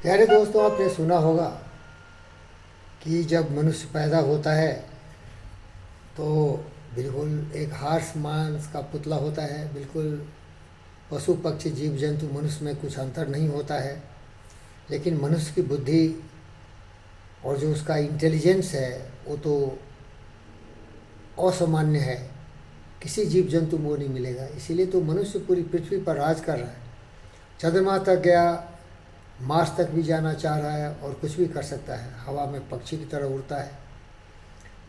प्यारे दोस्तों, आपने सुना होगा कि जब मनुष्य पैदा होता है तो बिल्कुल एक हार्स मांस का पुतला होता है। बिल्कुल पशु पक्षी जीव जंतु मनुष्य में कुछ अंतर नहीं होता है। लेकिन मनुष्य की बुद्धि और जो उसका इंटेलिजेंस है वो तो असामान्य है। किसी जीव जंतु में वो नहीं मिलेगा। इसीलिए तो मनुष्य पूरी पृथ्वी पर राज कर रहा है। चंद्रमा तक गया, मार्स तक भी जाना चाह रहा है और कुछ भी कर सकता है। हवा में पक्षी की तरह उड़ता है,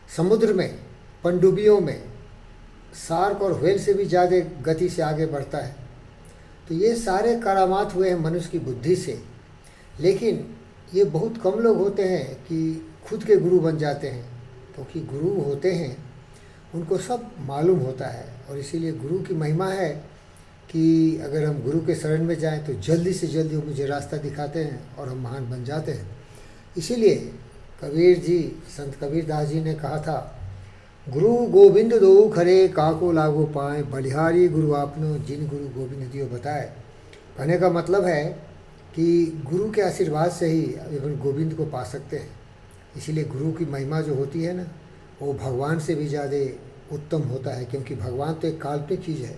समुद्र में पनडुब्बियों में शार्क और व्हेल से भी ज़्यादा गति से आगे बढ़ता है। तो ये सारे करामात हुए हैं मनुष्य की बुद्धि से। लेकिन ये बहुत कम लोग होते हैं कि खुद के गुरु बन जाते हैं, क्योंकि गुरु होते हैं उनको सब मालूम होता है। और इसीलिए गुरु की महिमा है कि अगर हम गुरु के शरण में जाएं तो जल्दी से जल्दी वो मुझे रास्ता दिखाते हैं और हम महान बन जाते हैं। इसीलिए कबीर जी, संत कबीर दास जी ने कहा था, गुरु गोविंद दो खरे काको लागो पाए, बलिहारी गुरु आपनो जिन गुरु गोविंद दियो बताए। कहने का मतलब है कि गुरु के आशीर्वाद से ही अपन गोविंद को पा सकते हैं। इसीलिए गुरु की महिमा जो होती है ना, वो भगवान से भी ज़्यादा उत्तम होता है, क्योंकि भगवान तो एक काल्पनिक चीज़ है।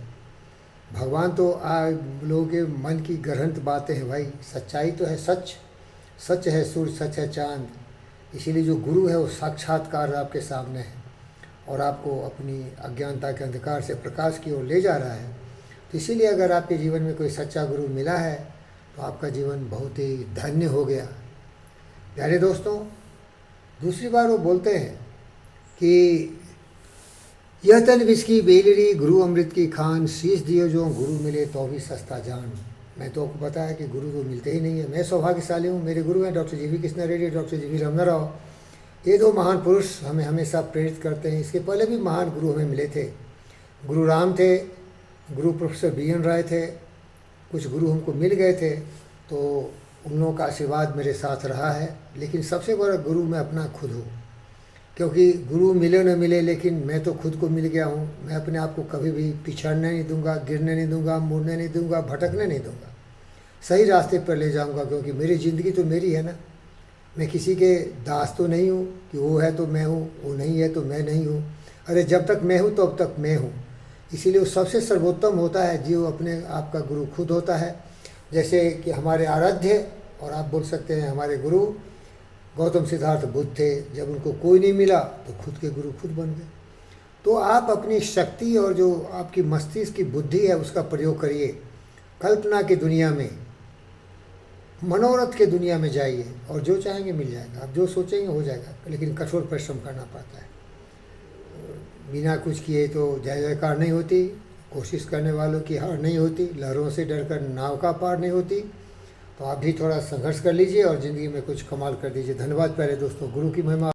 भगवान तो लोगों के मन की गहरंत बातें हैं भाई। सच्चाई तो है सच, सच है सूर्य, सच है चांद। इसीलिए जो गुरु है वो साक्षात्कार आपके सामने है और आपको अपनी अज्ञानता के अंधकार से प्रकाश की ओर ले जा रहा है। तो इसीलिए अगर आपके जीवन में कोई सच्चा गुरु मिला है तो आपका जीवन बहुत ही धन्य हो गया। प्यारे दोस्तों, दूसरी बार वो बोलते हैं कि यह तन विष की बेलरी गुरु अमृत की खान, शीश दियो जो गुरु मिले तो भी सस्ता जान। मैं तो आपको पता है कि गुरु तो मिलते ही नहीं है। मैं सौभाग्यशाली हूँ, मेरे गुरु हैं doctor G V Krishna Reddy, doctor G V Ramana Rao. ये दो महान पुरुष हमें हमेशा प्रेरित करते हैं। इसके पहले भी महान गुरु हमें मिले थे। गुरु राम थे, गुरु प्रोफेसर बी एन राय थे, कुछ गुरु हमको मिल गए थे, तो उन लोगों का आशीर्वाद मेरे साथ रहा है। लेकिन सबसे बड़ा गुरु मैं अपना खुद हूँ, क्योंकि गुरु मिले न मिले लेकिन मैं तो खुद को मिल गया हूँ। मैं अपने आप को कभी भी पिछड़ने नहीं दूंगा, गिरने नहीं दूंगा, मुड़ने नहीं दूंगा, भटकने नहीं दूंगा। सही रास्ते पर ले जाऊंगा, क्योंकि मेरी ज़िंदगी तो मेरी है ना। मैं किसी के दास तो नहीं हूँ कि वो है तो मैं हूँ, वो नहीं है तो मैं नहीं हूँ। अरे जब तक मैं हूँ तो अब तक मैं हूँ। इसीलिए वो सबसे सर्वोत्तम होता है जो अपने आप का गुरु खुद होता है। जैसे कि हमारे आराध्य और आप बोल सकते हैं हमारे गुरु गौतम सिद्धार्थ बुद्ध थे। जब उनको कोई नहीं मिला तो खुद के गुरु खुद बन गए। तो आप अपनी शक्ति और जो आपकी मस्तिष्क की बुद्धि है उसका प्रयोग करिए। कल्पना की दुनिया में, मनोरथ के दुनिया में जाइए और जो चाहेंगे मिल जाएगा। आप जो सोचेंगे हो जाएगा, लेकिन कठोर परिश्रम करना पड़ता है। बिना कुछ किए तो जय जयकार नहीं होती। कोशिश करने वालों की हार नहीं होती। लहरों से डरकर नाव का पार नहीं होती। तो आप भी थोड़ा संघर्ष कर लीजिए और ज़िंदगी में कुछ कमाल कर दीजिए। धन्यवाद प्यारे दोस्तों। गुरु की महिमा।